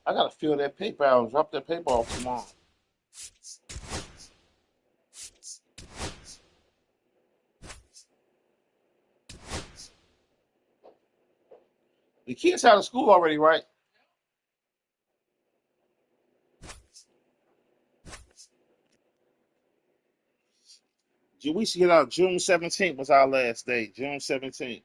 I gotta fill that paper out and drop that paper off tomorrow. The kids out of school already, right? We should get out. June 17th was our last day. June 17th.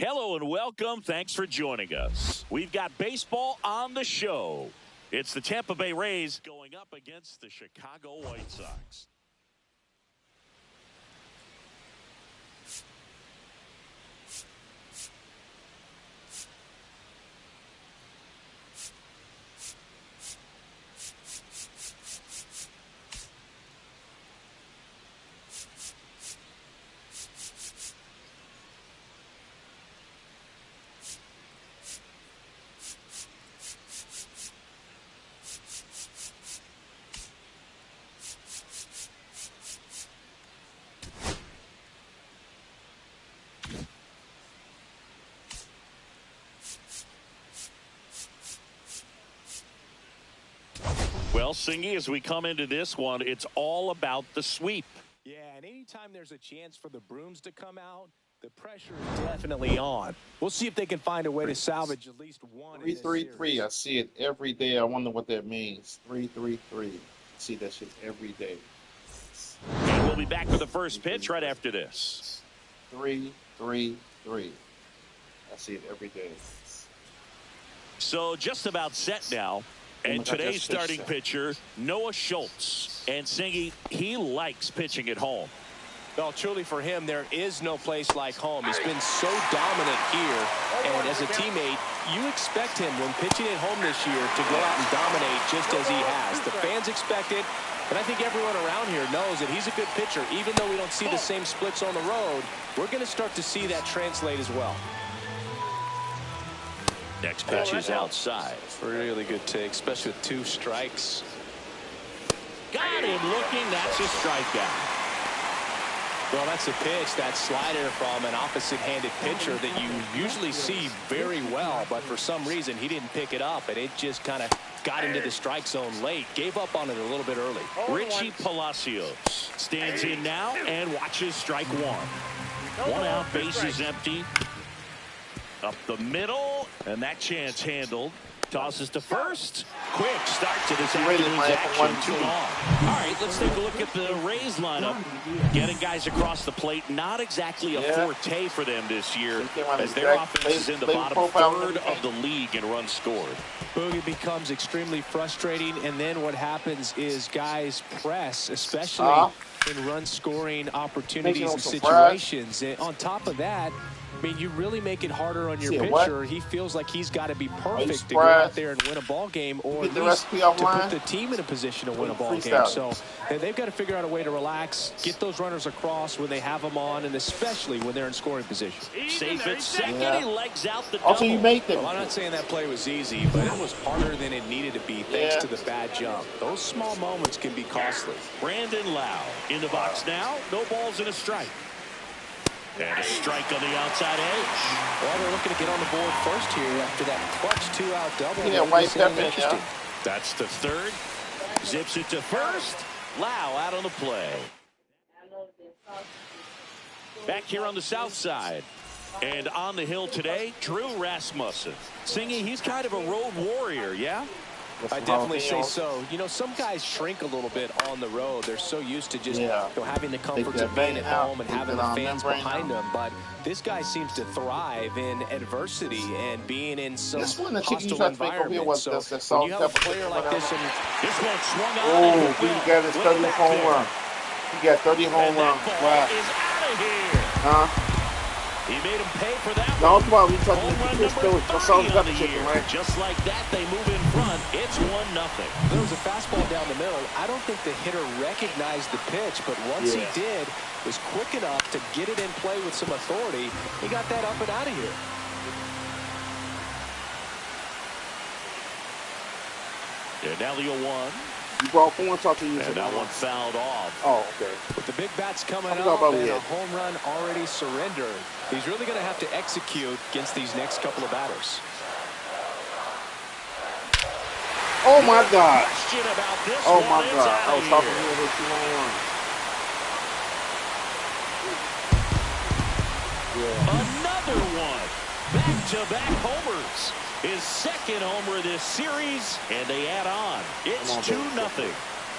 Hello and welcome. Thanks for joining us. We've got baseball on the show. It's the Tampa Bay Rays going up against the Chicago White Sox. Well, Singy, as we come into this one, it's all about the sweep. Yeah, and anytime there's a chance for the brooms to come out, the pressure is definitely on. We'll see if they can find a way to salvage at least one. 3-3-3. I see it every day. I wonder what that means. 3-3-3. See that shit every day. And we'll be back with the first pitch right after this. 3-3-3. I see it every day. So just about set now. And today's starting pitcher, Noah Schultz. And Singy, he likes pitching at home. Well, truly for him, there is no place like home. He's been so dominant here. And as a teammate, you expect him when pitching at home this year to go out and dominate just as he has. The fans expect it. And I think everyone around here knows that he's a good pitcher. Even though we don't see the same splits on the road, we're going to start to see that translate as well. Next pitch is outside. Really good take, especially with 2 strikes. Got him looking. That's a strikeout. Well, that's a pitch, that slider from an opposite-handed pitcher that you usually see very well, but for some reason he didn't pick it up, and it just kind of got into the strike zone late. Gave up on it a little bit early. Richie Palacios stands in now and watches strike one. One out, bases empty. Up the middle, and that chance handled. Tosses to first. Quick start to this afternoon's action. 2 on. All right, let's take a look at the Rays lineup. Getting guys across the plate, not exactly a forte for them this year, as their offense is in the bottom third of the league in runs scored. Boogie becomes extremely frustrating, and then what happens is guys press, especially in run-scoring opportunities and situations. And on top of that, I mean, you really make it harder on your pitcher. He feels like he's got to be perfect to go out there and win a ball game, or at least to put the team in a position to win a ball game. So they've got to figure out a way to relax, get those runners across when they have them on, and especially when they're in scoring position. Safe at second, he legs out the double. Also, you made them. Well, I'm not saying that play was easy, but it was harder than it needed to be thanks to the bad jump. Those small moments can be costly. Brandon Lau in the box now. No balls and a strike. And a strike on the outside edge. Well, they're looking to get on the board first here after that clutch two-out double. Yeah, white pepper, That's to third. Zips it to first. Lau out on the play. Back here on the south side. And on the hill today, Drew Rasmussen. Singing, he's kind of a road warrior, yeah? I definitely say so. You know, some guys shrink a little bit on the road. They're so used to just having the comforts of being at home and having the fans behind them. But this guy seems to thrive in adversity and being in some hostile environment. So when you have a player like this, and this one swung out. He got his 30 home run. He got 30 home runs. Wow. Is out of here. He made him pay for that. No, come on, we talking about this chicken, right? Just like that, they move in front. It's 1-0. There was a fastball down the middle. I don't think the hitter recognized the pitch, but once he did, was quick enough to get it in play with some authority. He got that up and out of here. And now the 0-1. You brought one, talk to you. And that one fouled off. Oh, okay. With the big bats coming up and a home run already surrendered, he's really going to have to execute against these next couple of batters. Oh, my God. Oh, my God. I was talking to you with 2-1. Another one. Back-to-back homers. His second homer of this series, and they add on. It's 2-0.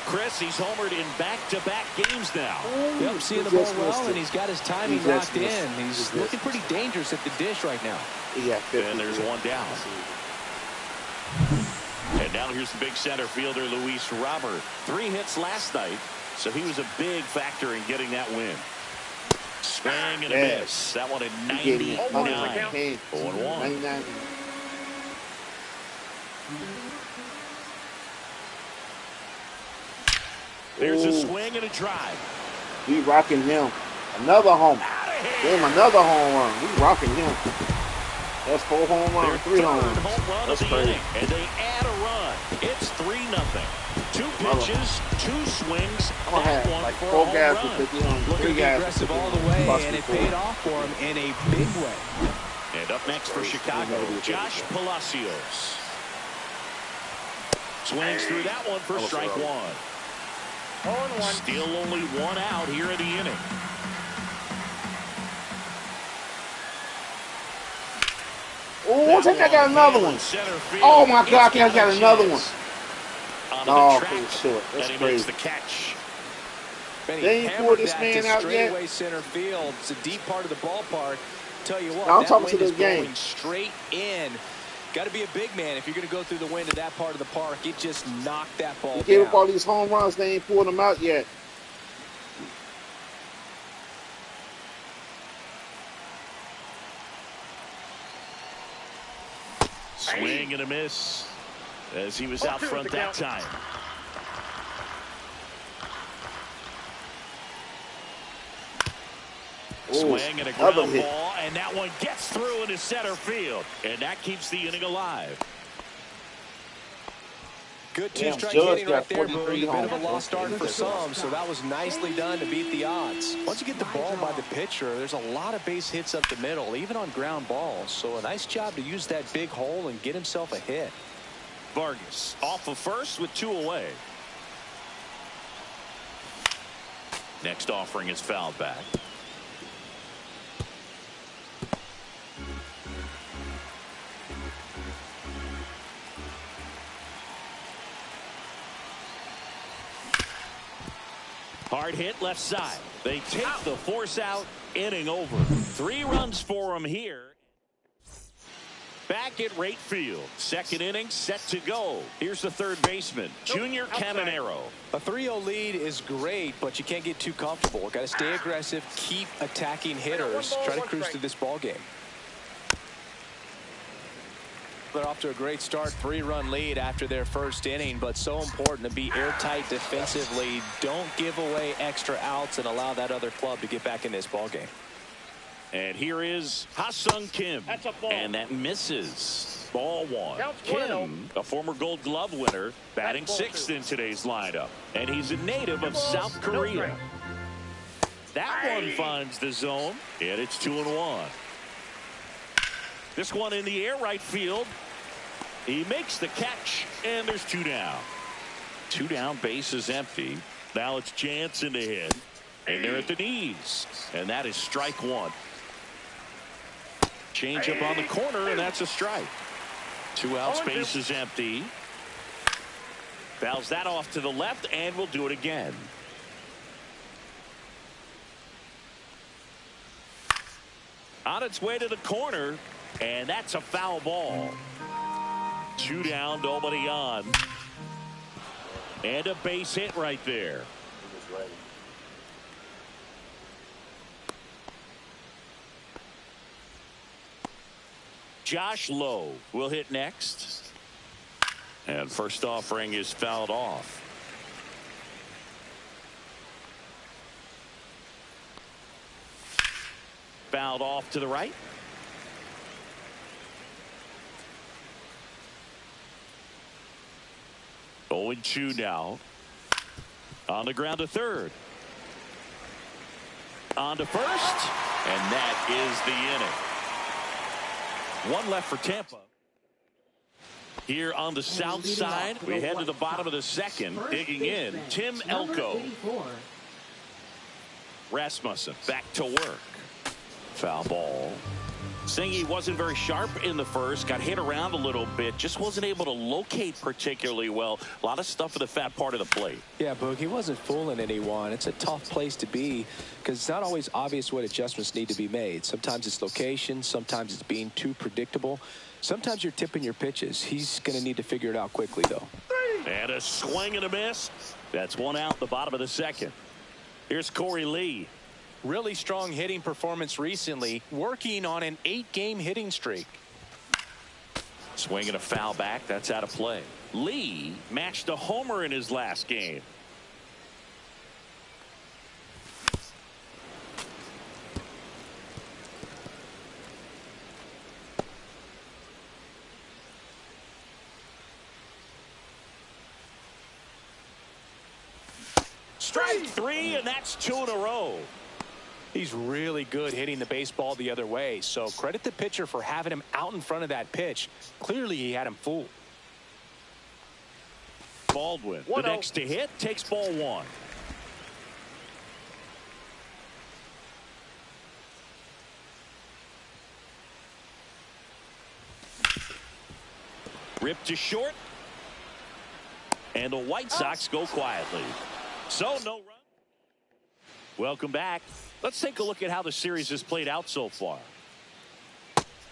Chris, he's homered in back-to-back games now. Yep, seeing the ball well, and he's got his timing locked in. He's looking pretty dangerous at the dish right now. And there's one down. And now here's the big center fielder, Luis Robert. 3 hits last night, so he was a big factor in getting that win. Swing and a miss. That one at 99. 0-1. There's a swing and a drive. We rocking him. Another home. Damn, another home run. We rocking him. That's 4 home runs, 3 home runs. That's crazy. And they add a run. It's 3-0. 2 pitches, 2 swings. I'm gonna have like 4 guys with 50 home. Looking to be aggressive all the way, and it paid off for him in a big way. And up next for Chicago, Josh Palacios. Swings through that one for strike 1. Still only 1 out here in the inning. Oh, I think I got another one. Oh my God, I think I got another one. Oh, shit. That's crazy. The catch. They ain't pulled this man out yet. Center field. It's a deep part of the ballpark. Tell you what, I'm talking to this game. Going straight in. Got to be a big man if you're going to go through the wind of that part of the park. It just knocked that ball down. He gave up all these home runs. They ain't pulled them out yet. Swing and a miss as he was out front that time. Swing and a ground ball, and that one gets through into center field, and that keeps the inning alive. Good 2-strike hitting right there, Boogie. A bit of a lost start for some, so that was nicely done to beat the odds. Once you get the ball by the pitcher, there's a lot of base hits up the middle, even on ground balls. So a nice job to use that big hole and get himself a hit. Vargas off of first with 2 away. Next offering is fouled back. Hard hit left side. They take the force out. Inning over. 3 runs for him here. Back at right field. Second inning set to go. Here's the third baseman, Junior Caminero. A 3-0 lead is great, but you can't get too comfortable. Got to stay aggressive, keep attacking hitters, try to cruise through this ball game. They're off to a great start, 3-run lead after their first inning, but so important to be airtight defensively. Don't give away extra outs and allow that other club to get back in this ball game. And here is Ha-Sung Kim. That's a ball. And that misses. Ball 1. Counts Kim, a former Gold Glove winner, batting 6th in today's lineup. And he's a native of South Korea. That one finds the zone, and it's 2-1. This one in the air right field. He makes the catch, and there's 2 down. 2 down, base is empty. Now it's Jansen to hit. And they're at the knees. And that is strike 1. Change up on the corner, and that's a strike. 2 outs, base is empty. Fouls that off to the left, and we'll do it again. On its way to the corner, and that's a foul ball. 2 down, nobody on. And a base hit right there. Josh Lowe will hit next. And first offering is fouled off. Fouled off to the right. Oh, 0-2 now. On the ground to third. On to first. And that is the inning. 1 left for Tampa. Here on the south side, we head to the bottom of the second. Digging in, Tim Elko. Rasmussen back to work. Foul ball. Singy wasn't very sharp in the first. Got hit around a little bit. Just wasn't able to locate particularly well. A lot of stuff in the fat part of the plate. Yeah, Boog, he wasn't fooling anyone. It's a tough place to be because it's not always obvious what adjustments need to be made. Sometimes it's location. Sometimes it's being too predictable. Sometimes you're tipping your pitches. He's going to need to figure it out quickly, though. And a swing and a miss. That's 1 out in the bottom of the second. Here's Corey Lee. Really strong hitting performance recently, working on an 8-game hitting streak. Swing and a foul back. That's out of play. Lee matched a homer in his last game. Strike 3, and that's 2 in a row. He's really good hitting the baseball the other way, so credit the pitcher for having him out in front of that pitch. Clearly he had him fooled. Baldwin, the next to hit, takes ball 1. Ripped to short. And the White Sox go quietly. So no run. Welcome back. Let's take a look at how the series has played out so far.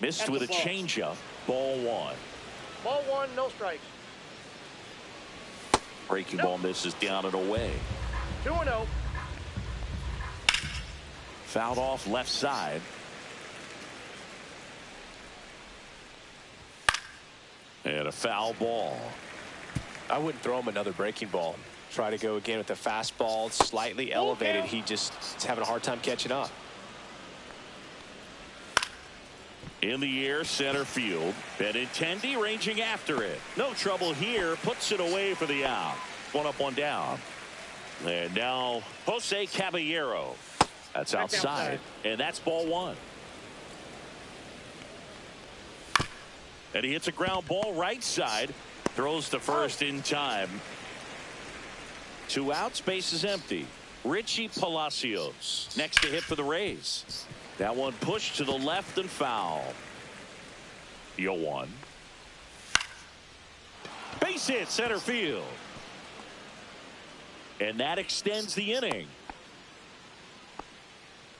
Missed with a changeup. Ball 1. Ball 1, no strikes. Breaking ball misses down and away. 2-0. Fouled off left side. And a foul ball. I wouldn't throw him another breaking ball. Try to go again with the fastball, slightly elevated. He just is having a hard time catching up. In the air, center field. Benintendi ranging after it. No trouble here. Puts it away for the out. 1 up, 1 down. And now Jose Caballero. That's outside. And that's ball 1. And he hits a ground ball right side. Throws to first in time. 2 outs, base is empty. Richie Palacios next to hit for the Rays. That one pushed to the left and foul. 0-1. Base hit center field. And that extends the inning.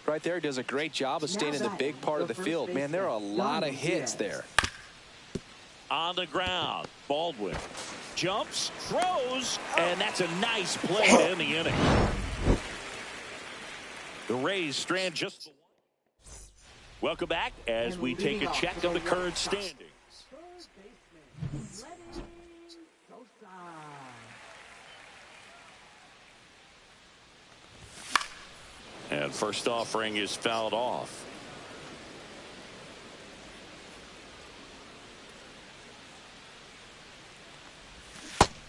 Right there, does a great job of staying in the big part of the field. Man, there are a lot of hits there. On the ground, Baldwin jumps, throws, and that's a nice play to end the inning. The Rays strand just the one. Welcome back as we take a check of the current standings. And first offering is fouled off.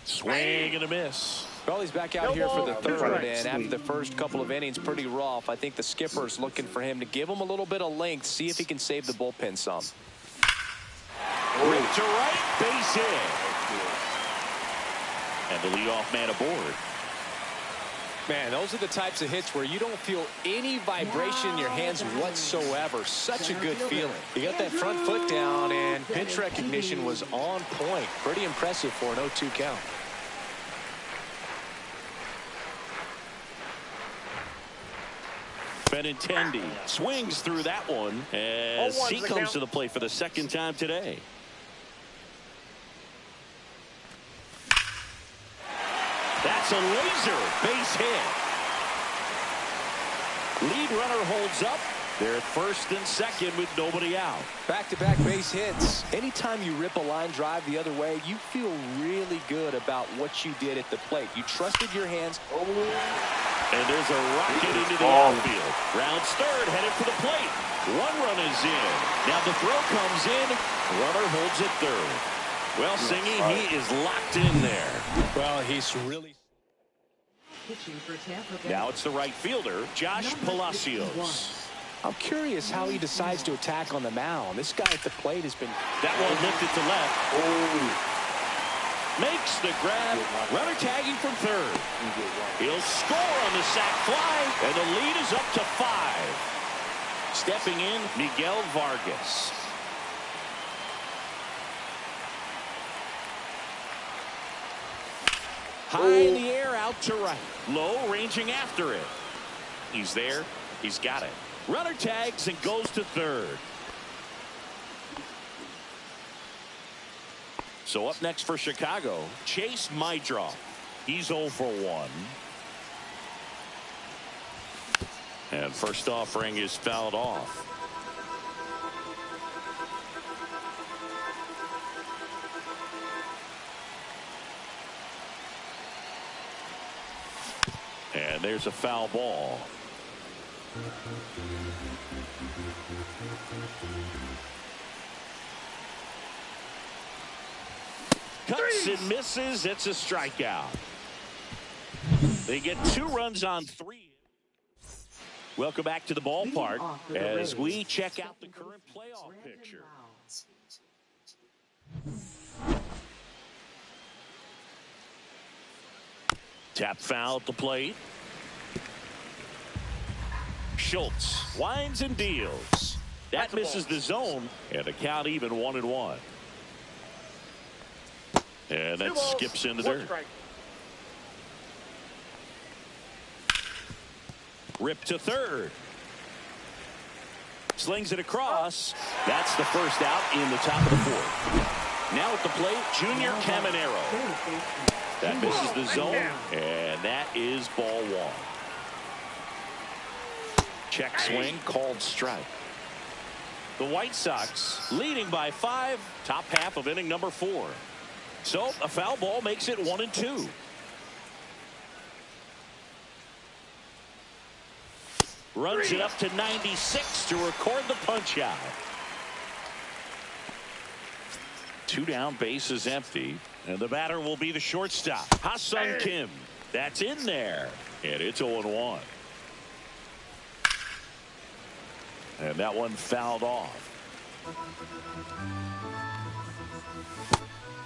Swing and a miss. Well, he's back out here for the third, and after the first couple of innings, pretty rough. I think the skipper's looking for him to give him a little bit of length, see if he can save the bullpen some. Ripped to right, base hit. And the leadoff man aboard. Man, those are the types of hits where you don't feel any vibration in your hands whatsoever. Such a good feeling. You got that front foot down, and pitch recognition was on point. Pretty impressive for an 0-2 count. Benintendi swings through that one as he comes to the plate for the second time today. That's a laser base hit. Lead runner holds up. They're at first and second with nobody out. Back-to-back base hits. Anytime you rip a line drive the other way, you feel really good about what you did at the plate. You trusted your hands. And there's a rocket into the outfield. Rounds third, headed for the plate. One run is in. Now the throw comes in. Runner holds it third. Well, Singy, he is locked in there. Well, he's really... Now it's the right fielder, Josh Palacios. I'm curious how he decides to attack on the mound. This guy at the plate has been... That one lifted to left. Makes the grab. Runner tagging from third. He'll score on the sac fly, and the lead is up to 5. Stepping in, Miguel Vargas. High in the air, out to right. Low, ranging after it. He's there. He's got it. Runner tags and goes to third. So up next for Chicago, Chase Maidroff. He's 0 for 1. And first offering is fouled off. And there's a foul ball. Cuts and misses. It's a strikeout. They get 2 runs on 3. Welcome back to the ballpark as we check out the current playoff picture. Tap foul at the plate. Schultz winds and deals. That misses the zone, and the count even 1-1. And that skips into third. Rip to third. Slings it across. That's the first out in the top of the 4th. Now at the plate, Junior Caminero. That misses the zone, and that is ball 1. Check swing, called strike. The White Sox leading by 5, top half of inning number 4. So a foul ball makes it 1-2. Runs it up to 96 to record the punch out. 2 down, base is empty, and the batter will be the shortstop, Ha-Sung Kim. That's in there, and it's 0-1. And that one fouled off.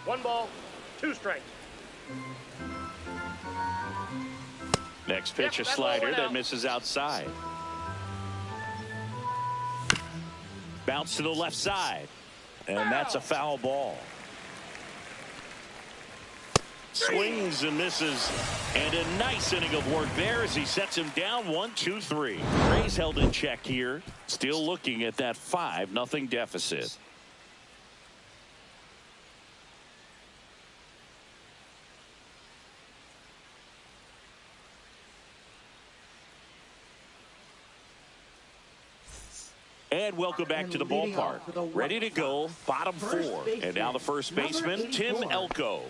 1 ball, 2 strikes. Next pitch, a slider that misses outside. Bounce to the left side, and that's a foul ball. Swings and misses. And a nice inning of work there as he sets him down 1-2-3. Rays held in check here. Still looking at that 5-0 deficit. And welcome back to the ballpark. Ready to go, bottom 4. And now the first baseman, Tim Elko.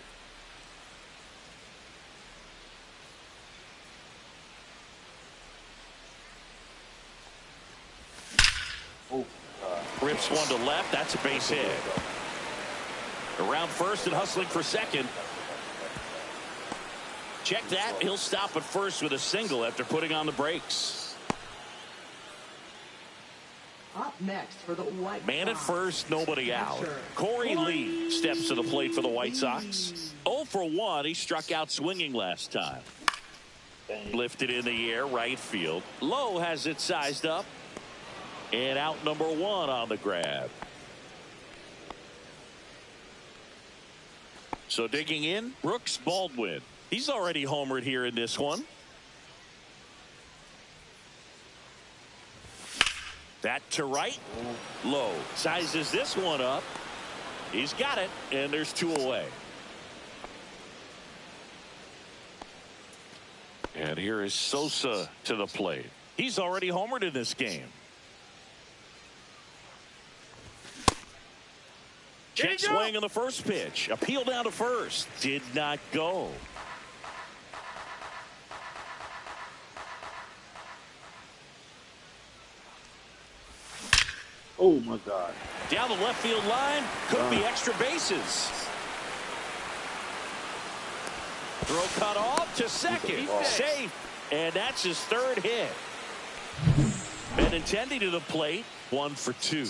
Rips one to left. That's a base hit. Around first and hustling for second. Check that. He'll stop at first with a single after putting on the brakes. Up next for the White Sox. Man at first, nobody out. Corey Lee steps to the plate for the White Sox. 0 for 1. He struck out swinging last time. Lifted in the air, right field. Lowe has it sized up. And out number 1 on the grab. So digging in, Brooks Baldwin. He's already homered here in this one. That to right. Low sizes this one up. He's got it, and there's 2 away. And here is Sosa to the plate. He's already homered in this game. Check swing on the first pitch. Appeal down to first. Did not go. Oh, my God. Down the left field line. Could be extra bases. Throw cut off to second. Safe. And that's his 3rd hit. Benintendi to the plate. 1 for 2.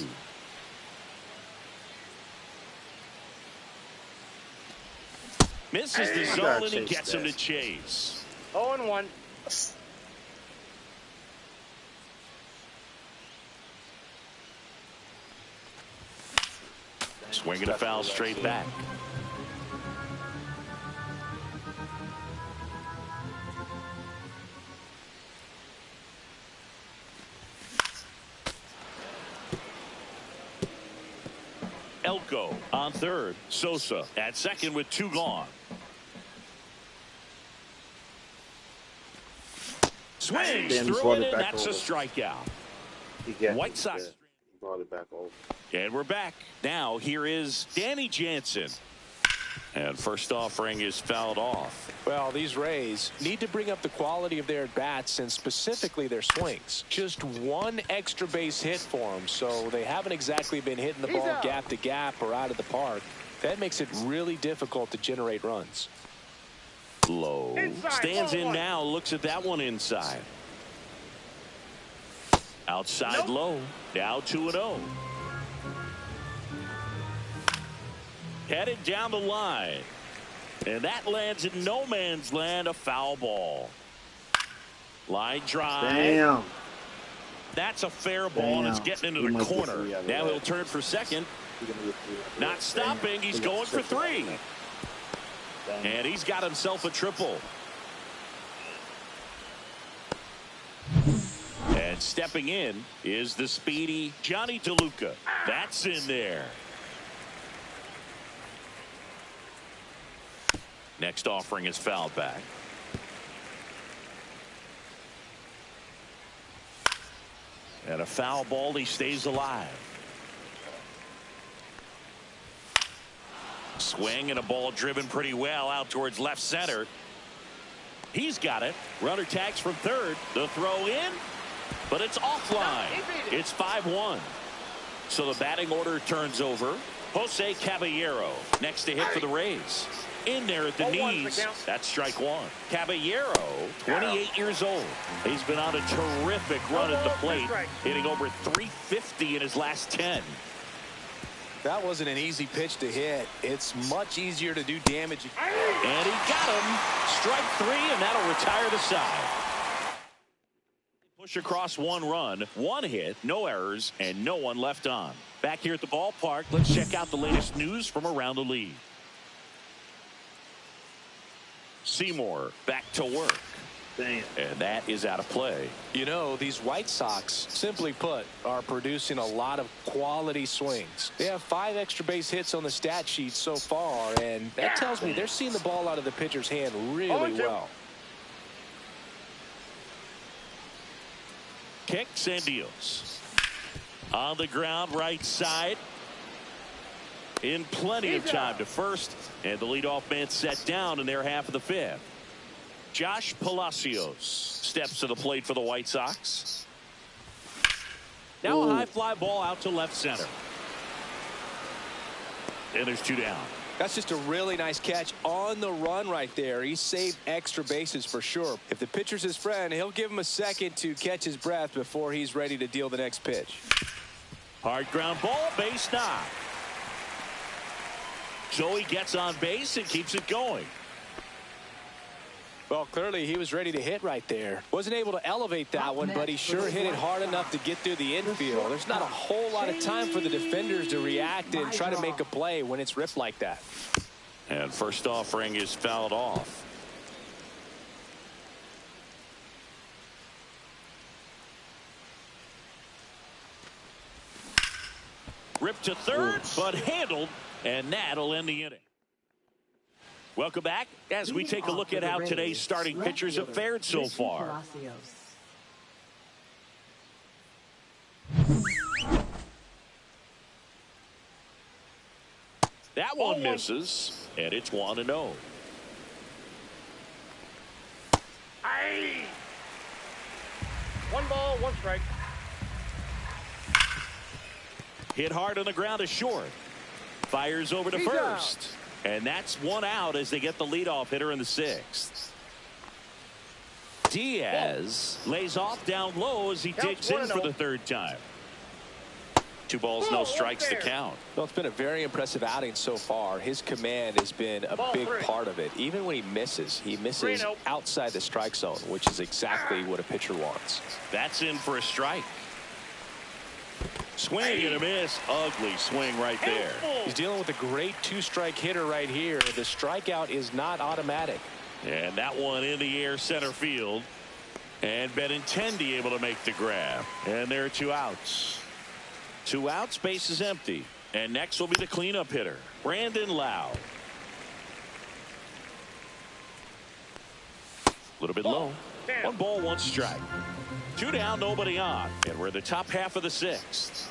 Misses the zone and he gets him to chase. 0-1. Swinging a foul straight back. Elko on third. Sosa at second with 2 gone. Swings through it, and that's a strikeout. White Sox. Brought it back over. And we're back. Now here is Danny Jansen. And first offering is fouled off. Well, these Rays need to bring up the quality of their at-bats and specifically their swings. Just 1 extra base hit for them, so they haven't exactly been hitting the ball gap to gap or out of the park. That makes it really difficult to generate runs. Low. Stands in now, looks at that one inside. Outside low. Now 2-0. Headed down the line. And that lands in no man's land, a foul ball. Line drive. Damn. That's a fair ball, and it's getting into the corner. Now he'll turn for second. Not stopping. He's going for 3. And he's got himself a triple. And stepping in is the speedy Johnny DeLuca. That's in there. Next offering is fouled back. And a foul ball, he stays alive. Swing and a ball driven pretty well out towards left center. He's got it. Runner tags from third. The throw in, but it's offline. It's 5-1. So the batting order turns over. Jose Caballero next to hit for the Rays. In there at the knees. That's strike 1. Caballero, 28 years old. He's been on a terrific run at the plate, hitting over 350 in his last 10. That wasn't an easy pitch to hit. It's much easier to do damage. And he got him. Strike 3, and that'll retire the side. Push across 1 run, 1 hit, no errors, and no one left on. Back here at the ballpark, let's check out the latest news from around the league. Seymour back to work. Damn. And that is out of play. You know, these White Sox, simply put, are producing a lot of quality swings. They have 5 extra base hits on the stat sheet so far, and that tells me they're seeing the ball out of the pitcher's hand really well. Kicks and deals. On the ground, right side. In plenty of time to first, and the leadoff man set down in their half of the 5th. Josh Palacios steps to the plate for the White Sox. Now a high fly ball out to left center. And there's 2 down. That's just a really nice catch on the run right there. He saved extra bases for sure. If the pitcher's his friend, he'll give him a second to catch his breath before he's ready to deal the next pitch. Hard ground ball, base knock. So he gets on base and keeps it going. Well, clearly he was ready to hit right there. Wasn't able to elevate that one, but he sure hit it hard enough to get through the infield. There's not a whole lot of time for the defenders to react and try to make a play when it's ripped like that. And first offering is fouled off. Ripped to third, but handled, and that'll end the inning. Welcome back as we take a look at how today's starting pitchers have fared so far. That one misses, and it's 1-0. Aye. 1 ball, 1 strike. Hit hard on the ground to short. Fires over to first. And that's 1 out as they get the leadoff hitter in the 6th. Diaz lays off down low as he digs in for the 3rd time. 2 balls, no strikes to count. Well, it's been a very impressive outing so far. His command has been a big part of it. Even when he misses outside the strike zone, which is exactly what a pitcher wants. That's in for a strike. Swing and a miss. Ugly swing right there. He's dealing with a great 2-strike hitter right here. The strikeout is not automatic. And that one in the air center field. And Benintendi able to make the grab. And there are 2 outs. 2 outs, base is empty. And next will be the cleanup hitter, Brandon Lau. A little bit low. 1 ball, 1 strike. 2 down, nobody on. And we're in the top half of the 6th.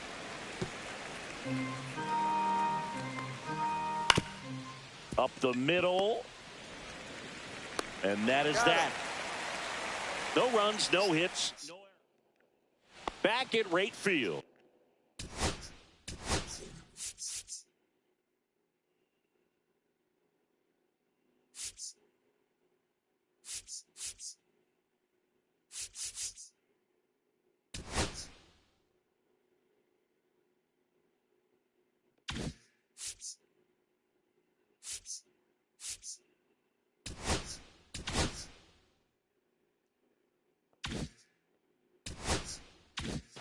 Up the middle. And that is that. No runs, no hits. No errors. Back at right field.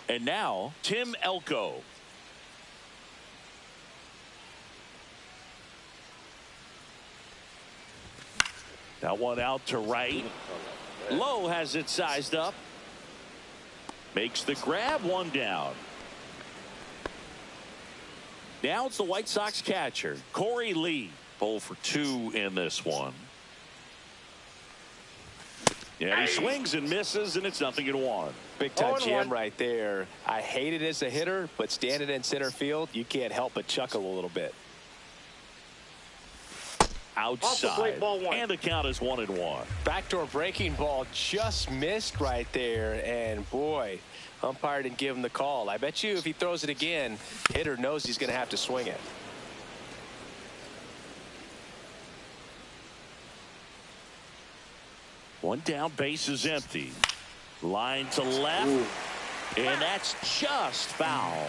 And now, Tim Elko. That one out to right. Lowe has it sized up. Makes the grab, 1 down. Now it's the White Sox catcher, Corey Lee. 0 for 2 in this one. Yeah, he swings and misses, and it's 0-1. Big time jam right there. I hate it as a hitter, but standing in center field, you can't help but chuckle a little bit. Outside, and the count is 1-1. Backdoor breaking ball just missed right there, and boy, umpire didn't give him the call. I bet you if he throws it again, hitter knows he's going to have to swing it. One down, base is empty. Line to left. Ooh. And that's just foul.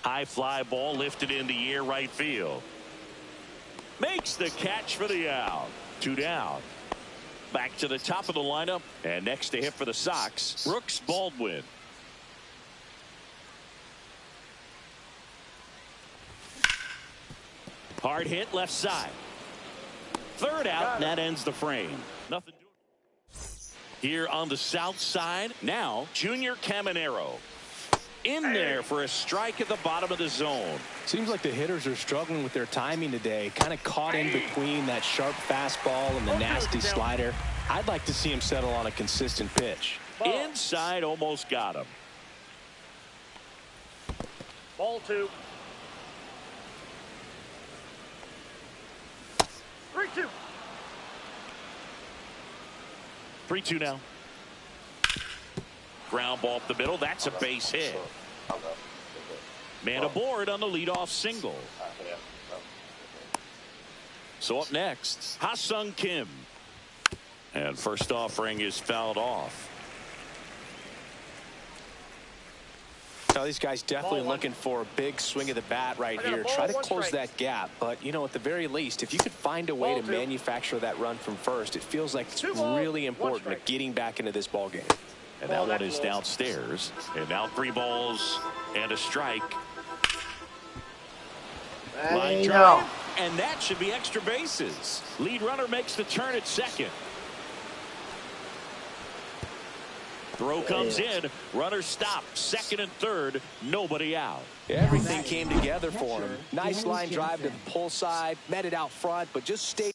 High fly ball lifted in the air right field. Makes the catch for the out. 2 down. Back to the top of the lineup. And next to hit for the Sox, Brooks Baldwin. Hard hit left side. Third out, and that ends the frame. Nothing doing. Here on the south side, now Junior Caminero. In there for a strike at the bottom of the zone. Seems like the hitters are struggling with their timing today. Kind of caught in between that sharp fastball and the nasty slider. I'd like to see him settle on a consistent pitch. Inside, almost got him. Ball 2. 3-2. 3-2 now. Ground ball up the middle. That's a base hit. Man aboard on the leadoff single. So up next, Ha-Sung Kim. And first offering is fouled off. Now these guys definitely looking for a big swing of the bat right here. Try to close that gap. But, you know, at the very least, if you could find a way to manufacture that run from first, it feels like it's really important to getting back into this ball game. And that one is downstairs. And now 3 balls and a strike. Line drive, and that should be extra bases. Lead runner makes the turn at second. Throw comes in. Runner stopped. Second and third. Nobody out. Everything came together for him. Nice line drive to the pull side. Met it out front, but just stayed.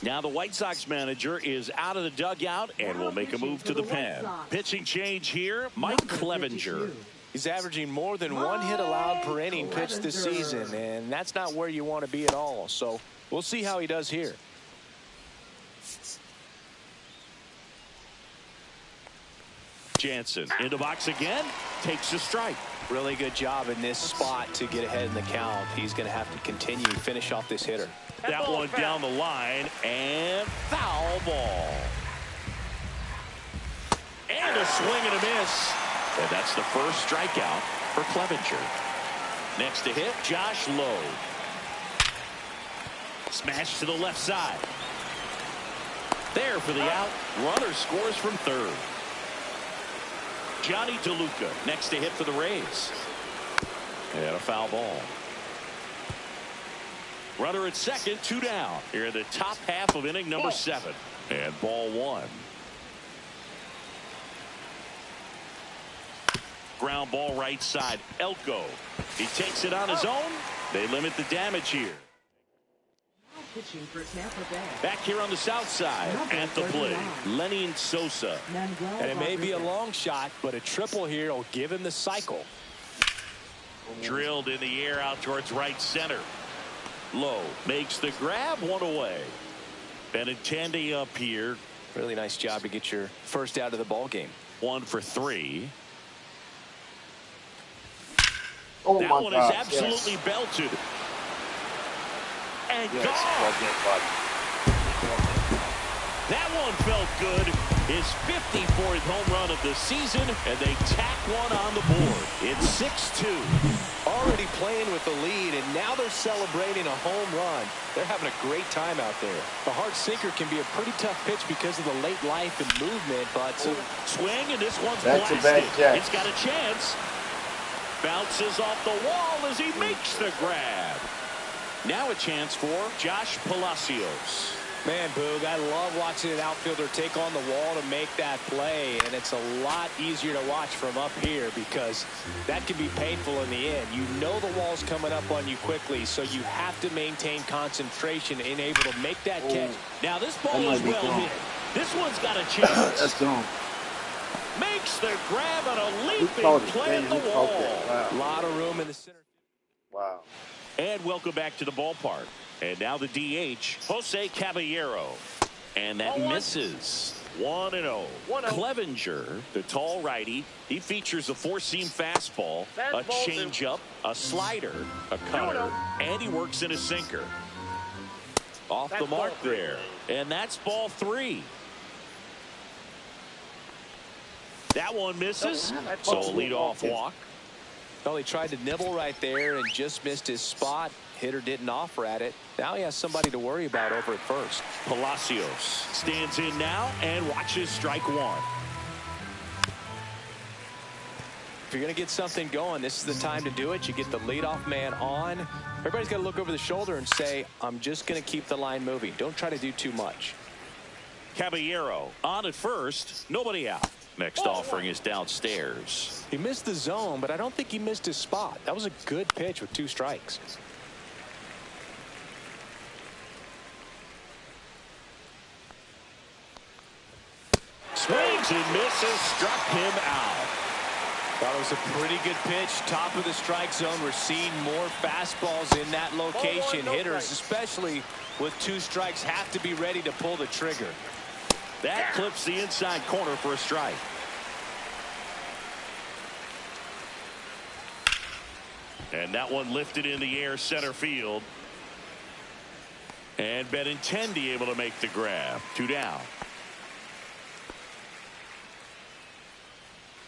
Now the White Sox manager is out of the dugout and will make a move to the pen. Pitching change here, Mike Clevenger. He's averaging more than 1 hit allowed per inning pitched this season, and that's not where you want to be at all. So we'll see how he does here. Jansen in the box again, takes a strike. Really good job in this spot to get ahead in the count. He's going to have to continue to finish off this hitter. That one down the line, and foul ball. And a swing and a miss. And that's the first strikeout for Clevenger. Next to hit, Josh Lowe. Smash to the left side. There for the out. Runner scores from third. Johnny DeLuca next to hit for the Rays. And a foul ball. Runner at second, 2 down. Here in the top half of inning number 7. And ball 1. Ground ball right side. Elko. He takes it on his own. They limit the damage here. Back here on the south side at the plate, Lenin Sosa. And it may be a long shot, but a triple here will give him the cycle. Drilled in the air out towards right center. Lowe makes the grab, 1 away. Benintendi up here. Really nice job to get your first out of the ball game. 1 for 3. Oh, that one is absolutely belted. And gone. That one felt good. His 54th home run of the season, and they tack one on the board. It's 6-2. Already playing with the lead, and now they're celebrating a home run. They're having a great time out there. The hard sinker can be a pretty tough pitch because of the late life and movement, but swing, and this one's blasted. It's got a chance. Bounces off the wall as he makes the grab. Now a chance for Josh Palacios. Man, Boog, I love watching an outfielder take on the wall to make that play, and it's a lot easier to watch from up here because that can be painful in the end. You know the wall's coming up on you quickly, so you have to maintain concentration and able to make that catch. Now this ball is well hit. This one's got a chance. That's gone. Makes the grab and a leaping play at the wall. Wow. A lot of room in the center. Wow. And welcome back to the ballpark. And now the DH, Jose Caballero. And that misses. 1-0. Clevenger, the tall righty, he features a 4-seam fastball, a changeup, a slider, a cutter, and he works in a sinker. Off the mark there. And that's ball 3. That one misses. So a leadoff walk. Well, he tried to nibble right there and just missed his spot. Hitter didn't offer at it. Now he has somebody to worry about over at first. Palacios stands in now and watches strike 1. If you're going to get something going, this is the time to do it. You get the leadoff man on. Everybody's got to look over the shoulder and say, I'm just going to keep the line moving. Don't try to do too much. Caballero on at first, nobody out. Next offering is downstairs. He missed the zone, but I don't think he missed his spot. That was a good pitch with 2 strikes. Swings and misses, struck him out. That was a pretty good pitch. Top of the strike zone. We're seeing more fastballs in that location. Hitters, especially with 2 strikes, have to be ready to pull the trigger. That clips the inside corner for a strike. And that one lifted in the air center field. And Benintendi able to make the grab. 2 down.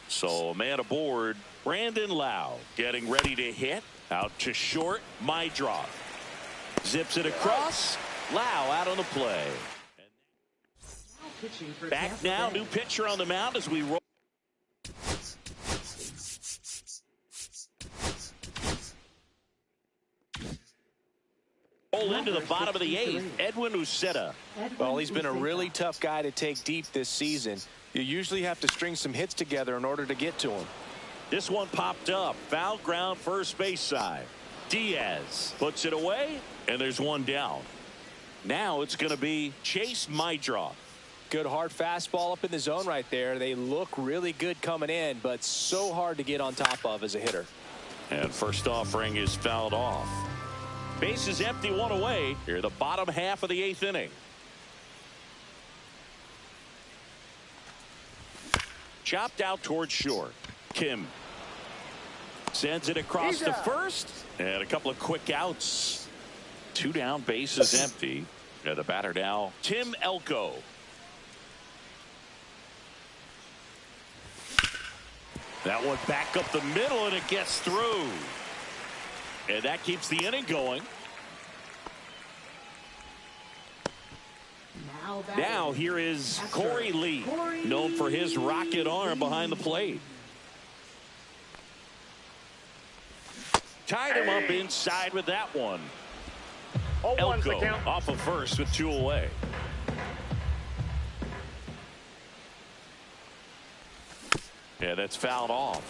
So a man aboard, Brandon Lau getting ready to hit. Out to short, Mydroth zips it across. Lau out on the play. Back now, new pitcher on the mound as we roll. Roll into the bottom of the 8th, Edwin Uceta. Well, he's been a really tough guy to take deep this season. You usually have to string some hits together in order to get to him. This one popped up. Foul ground first base side. Diaz puts it away, and there's 1 down. Now it's going to be Chase Mydroth. Good hard fastball up in the zone right there. They look really good coming in, but so hard to get on top of as a hitter. And first offering is fouled off. Base is empty, 1 away. Here the bottom half of the 8th inning. Chopped out towards short. Kim sends it across to first. And a couple of quick outs. 2 down, base is empty. And the batter now, Tim Elko. That one back up the middle, and it gets through. And that keeps the inning going. Now here is Corey Lee, known for his rocket arm behind the plate. Tied him up inside with that one. Elko off of first with 2 away. Yeah, that's fouled off.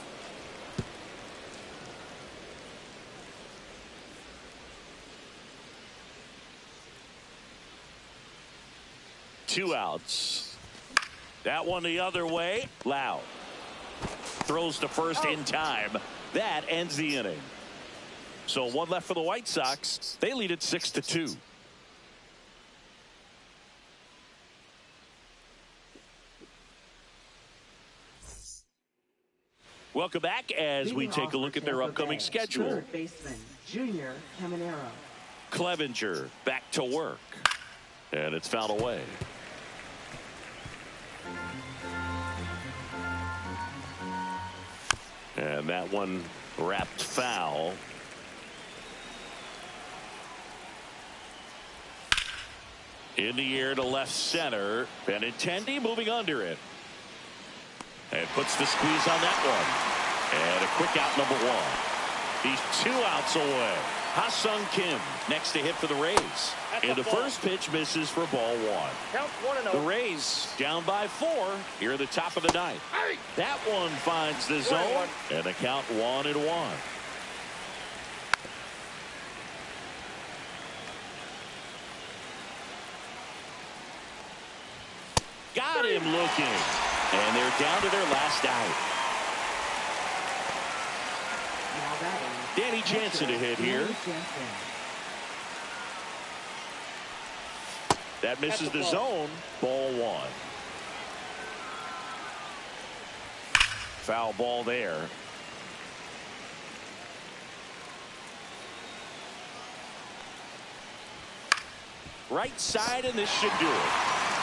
Two outs. That one the other way. Lau throws to first in time. That ends the inning. So 1 left for the White Sox. They lead it 6-2. Welcome back as we take a look at their upcoming schedule. Third baseman, Junior Caminero. Clevenger back to work. And it's fouled away. And that one wrapped foul. In the air to left center. Benintendi moving under it. And puts the squeeze on that one. And a quick out, number 1. He's 2 outs away. Ha-Sung Kim next to hit for the Rays. And the first pitch misses for ball 1. Count 1-0. The Rays down by 4 here at the top of the 9th. That one finds the zone. And the count 1-1. Got him looking. And they're down to their last out. Danny Jansen to hit here. That misses the zone. Ball 1. Foul ball there. Right side, and this should do it.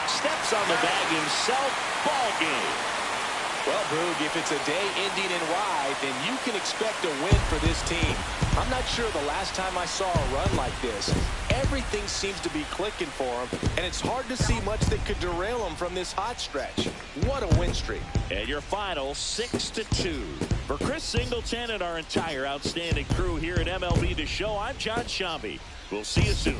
Steps on the bag himself. Ball game. Well, Boog, if it's a day ending in Y, then you can expect a win for this team. I'm not sure the last time I saw a run like this. Everything seems to be clicking for them, and it's hard to see much that could derail them from this hot stretch. What a win streak. And your final 6-2. For Chris Singleton and our entire outstanding crew here at MLB The Show, I'm John Shambi. We'll see you soon.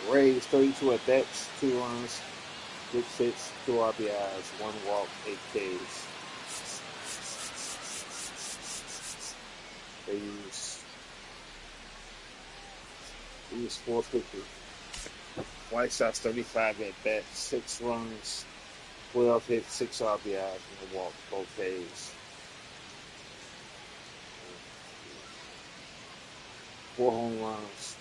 Rays 32 at bats, 2 runs, 6 hits, 2 RBIs, 1 walk, 8 Ks. They use 450. White Sox 35 at bats, 6 runs, 12 hits, 6 RBIs, 1 walk, 4 Ks. 4 home runs,